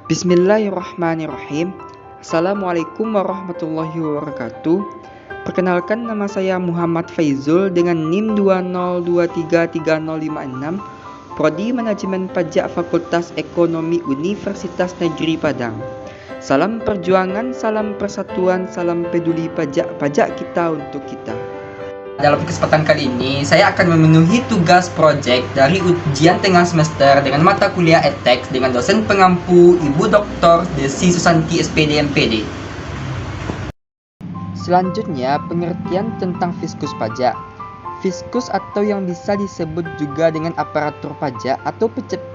Bismillahirrahmanirrahim. Assalamualaikum warahmatullahi wabarakatuh. Perkenalkan, nama saya Muhammad Faizul dengan NIM 202330556, Prodi Manajemen Pajak Fakultas Ekonomi Universitas Negeri Padang. Salam perjuangan, salam persatuan, salam peduli pajak kita untuk kita. Dalam kesempatan kali ini, saya akan memenuhi tugas proyek dari ujian tengah semester dengan mata kuliah EdTech dengan dosen pengampu Ibu Dr. Desi Susanti SPD MPD. Selanjutnya, pengertian tentang fiskus pajak. Fiskus atau yang bisa disebut juga dengan aparatur pajak atau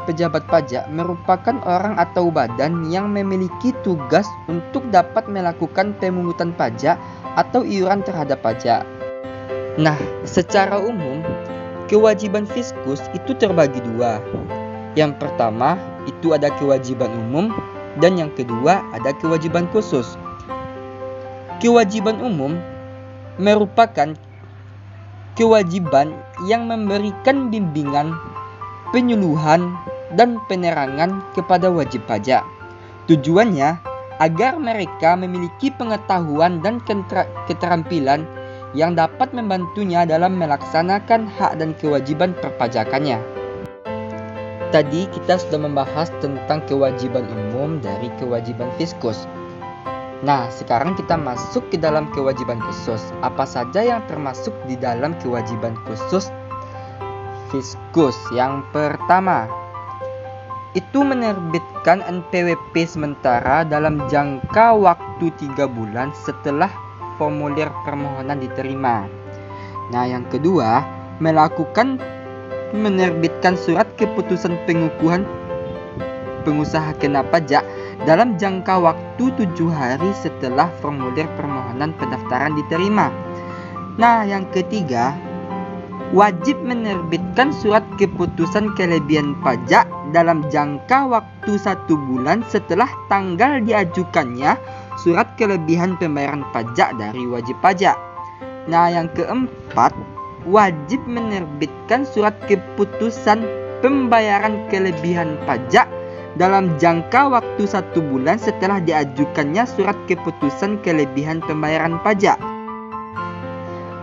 pejabat pajak merupakan orang atau badan yang memiliki tugas untuk dapat melakukan pemungutan pajak atau iuran terhadap pajak. Nah, secara umum, kewajiban fiskus itu terbagi dua. Yang pertama, itu ada kewajiban umum, dan yang kedua ada kewajiban khusus. Kewajiban umum merupakan kewajiban yang memberikan bimbingan, penyuluhan, dan penerangan kepada wajib pajak. Tujuannya agar mereka memiliki pengetahuan dan keterampilan yang dapat membantunya dalam melaksanakan hak dan kewajiban perpajakannya. Tadi kita sudah membahas tentang kewajiban umum dari kewajiban fiskus. Nah, sekarang kita masuk ke dalam kewajiban khusus. Apa saja yang termasuk di dalam kewajiban khusus fiskus? Yang pertama, itu menerbitkan NPWP sementara dalam jangka waktu 3 bulan setelah formulir permohonan diterima. Nah, yang kedua, menerbitkan surat keputusan pengukuhan pengusaha kena pajak dalam jangka waktu 7 hari setelah formulir permohonan pendaftaran diterima. Nah, yang ketiga, wajib menerbitkan surat keputusan kelebihan pajak dalam jangka waktu 1 bulan setelah tanggal diajukannya surat kelebihan pembayaran pajak dari wajib pajak. Nah, yang keempat, wajib menerbitkan surat keputusan pembayaran kelebihan pajak dalam jangka waktu 1 bulan setelah diajukannya surat keputusan kelebihan pembayaran pajak.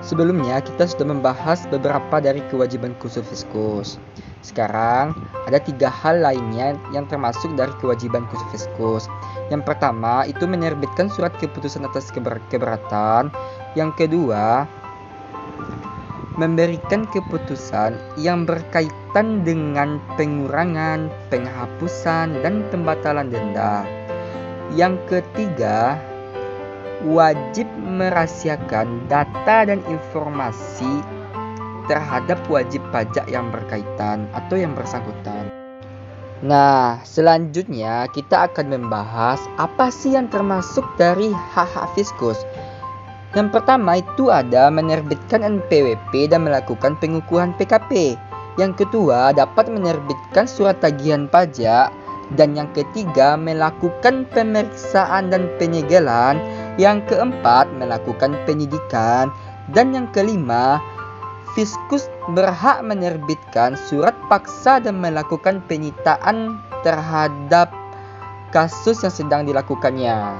Sebelumnya kita sudah membahas beberapa dari kewajiban khusus fiskus. Sekarang ada 3 hal lainnya yang termasuk dari kewajiban khusus fiskus. Yang pertama itu menerbitkan surat keputusan atas keberatan. Yang kedua, memberikan keputusan yang berkaitan dengan pengurangan, penghapusan, dan pembatalan denda. Yang ketiga, wajib merahasiakan data dan informasi terhadap wajib pajak yang berkaitan atau yang bersangkutan. Nah, selanjutnya kita akan membahas apa sih yang termasuk dari hak-hak fiskus. Yang pertama itu ada menerbitkan NPWP dan melakukan pengukuhan PKP. Yang kedua, dapat menerbitkan surat tagihan pajak. Dan yang ketiga, melakukan pemeriksaan dan penyegelan. Yang keempat, melakukan penyidikan. Dan yang kelima, fiskus berhak menerbitkan surat paksa dan melakukan penyitaan terhadap kasus yang sedang dilakukannya.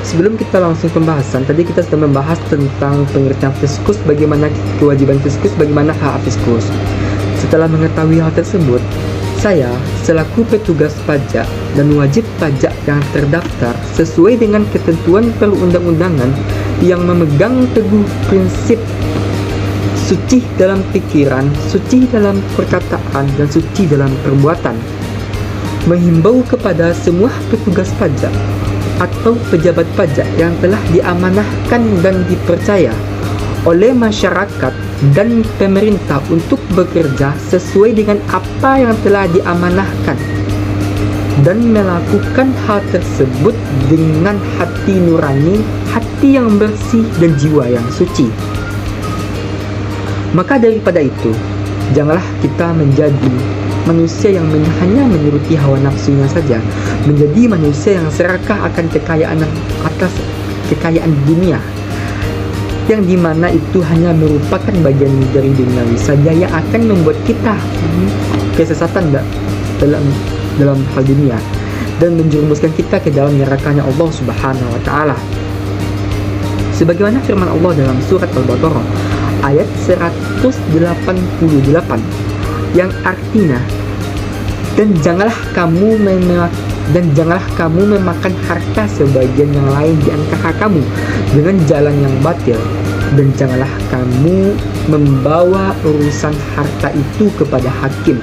Sebelum kita langsung pembahasan, tadi kita sudah membahas tentang pengertian fiskus, bagaimana kewajiban fiskus, bagaimana hak fiskus. Setelah mengetahui hal tersebut, saya selaku petugas pajak dan wajib pajak yang terdaftar sesuai dengan ketentuan perundang-undangan yang memegang teguh prinsip suci dalam pikiran, suci dalam perkataan, dan suci dalam perbuatan, menghimbau kepada semua petugas pajak atau pejabat pajak yang telah diamanahkan dan dipercaya oleh masyarakat dan pemerintah untuk bekerja sesuai dengan apa yang telah diamanahkan dan melakukan hal tersebut dengan hati nurani, hati yang bersih, dan jiwa yang suci. Maka daripada itu, janganlah kita menjadi manusia yang hanya menuruti hawa nafsunya saja, menjadi manusia yang serakah akan kekayaan atas kekayaan dunia, yang dimana itu hanya merupakan bagian dari duniawi saja yang akan membuat kita kesesatan dalam hal dunia dan menjerumuskan kita ke dalam nerakanya Allah Subhanahu wa taala. Sebagaimana firman Allah dalam surat Al-Baqarah ayat 188 yang artinya, dan janganlah kamu memakan harta sebagian yang lain di antara kamu dengan jalan yang batil, dan janganlah kamu membawa urusan harta itu kepada hakim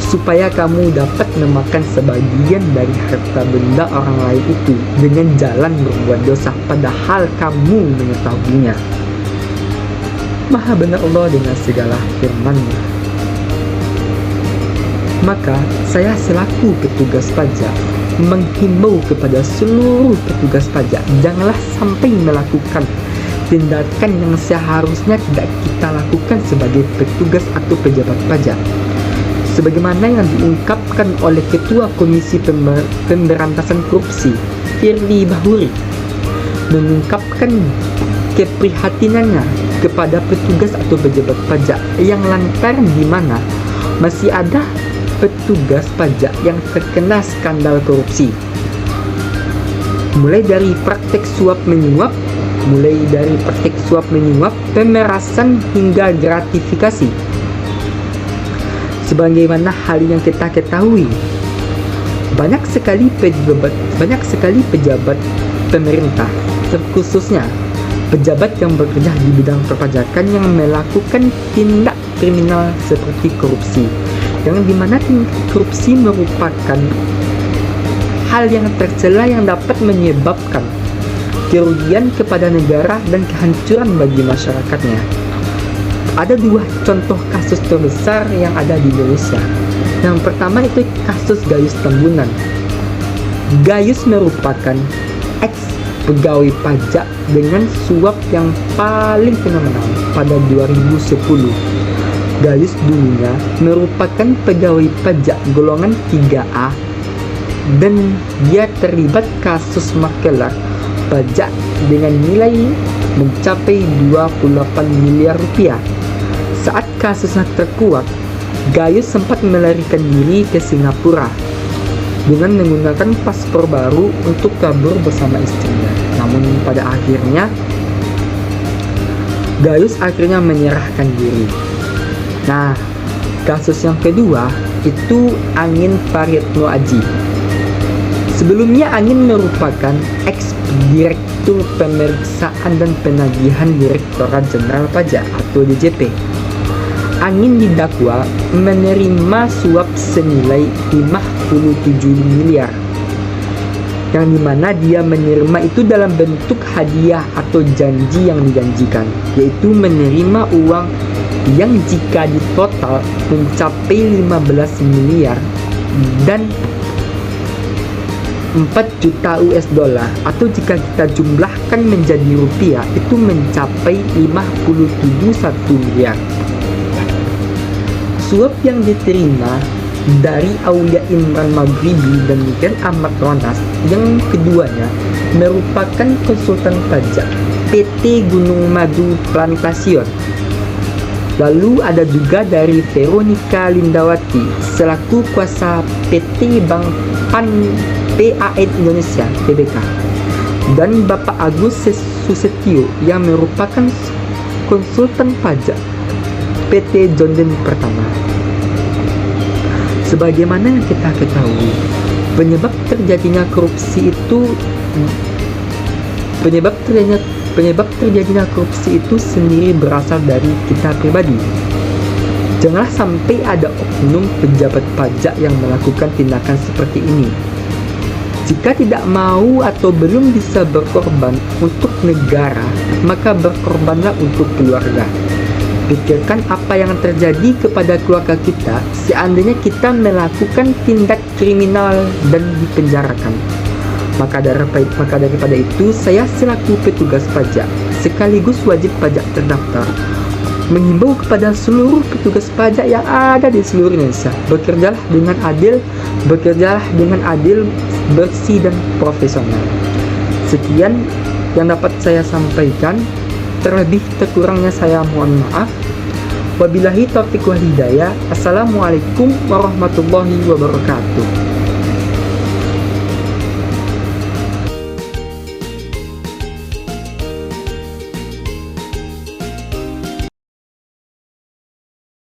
supaya kamu dapat memakan sebagian dari harta benda orang lain itu dengan jalan berbuat dosa padahal kamu mengetahuinya. Maha benar Allah dengan segala firman-Nya. Maka saya selaku petugas pajak menghimbau kepada seluruh petugas pajak, janganlah sampai melakukan tindakan yang seharusnya tidak kita lakukan sebagai petugas atau pejabat pajak. Sebagaimana yang diungkapkan oleh Ketua Komisi Pemberantasan Korupsi, Firly Bahuri, mengungkapkan keprihatinannya kepada petugas atau pejabat pajak yang lantaran di mana masih ada petugas pajak yang terkena skandal korupsi, mulai dari praktek suap menyuap, pemerasan hingga gratifikasi. Sebagaimana hal yang kita ketahui, banyak sekali pejabat pemerintah, terkhususnya pejabat yang bekerja di bidang perpajakan yang melakukan tindak kriminal seperti korupsi, yang dimana korupsi merupakan hal yang tercela yang dapat menyebabkan kerugian kepada negara dan kehancuran bagi masyarakatnya. Ada dua contoh kasus terbesar yang ada di Indonesia. Yang pertama itu kasus Gayus Tambunan. Gayus merupakan ex-pegawai pajak dengan suap yang paling fenomenal pada 2010. Gayus dulunya merupakan pegawai pajak golongan 3A dan dia terlibat kasus makelar pajak dengan nilai mencapai 28 miliar rupiah. Saat kasusnya terkuak, Gayus sempat melarikan diri ke Singapura dengan menggunakan paspor baru untuk kabur bersama istrinya. Namun pada akhirnya Gayus menyerahkan diri. Nah, kasus yang kedua itu Angin Prayitno Aji. Sebelumnya Angin merupakan ex-direktur pemeriksaan dan penagihan Direktorat Jenderal Pajak atau DJP. Angin didakwa menerima suap senilai 57 miliar, yang dimana dia menerima itu dalam bentuk hadiah atau janji yang dijanjikan, yaitu menerima uang yang jika ditotal mencapai 15 miliar dan 4 juta US dollar, atau jika kita jumlahkan menjadi rupiah itu mencapai 57,1 miliar. Suap yang diterima dari Aulia Imran Maghribi dan Miguel Ahmad Ronas yang keduanya merupakan konsultan pajak PT Gunung Madu Plantation. Lalu ada juga dari Veronica Lindawati selaku kuasa PT Bank PAN Indonesia Tbk, dan Bapak Agus Susetio yang merupakan konsultan pajak PT Jonden Pertama. Sebagaimana yang kita ketahui, penyebab terjadinya korupsi itu sendiri berasal dari kita pribadi. Janganlah sampai ada oknum pejabat pajak yang melakukan tindakan seperti ini. Jika tidak mau atau belum bisa berkorban untuk negara, maka berkorbanlah untuk keluarga. Pikirkan apa yang terjadi kepada keluarga kita seandainya kita melakukan tindak kriminal dan dipenjarakan. Maka daripada itu, saya selaku petugas pajak sekaligus wajib pajak terdaftar menghimbau kepada seluruh petugas pajak yang ada di seluruh Indonesia, bekerjalah dengan adil, bersih dan profesional. Sekian yang dapat saya sampaikan. Terlebih terkurangnya saya mohon maaf. Wabillahi taufiq wal hidayah. Assalamualaikum warahmatullahi wabarakatuh.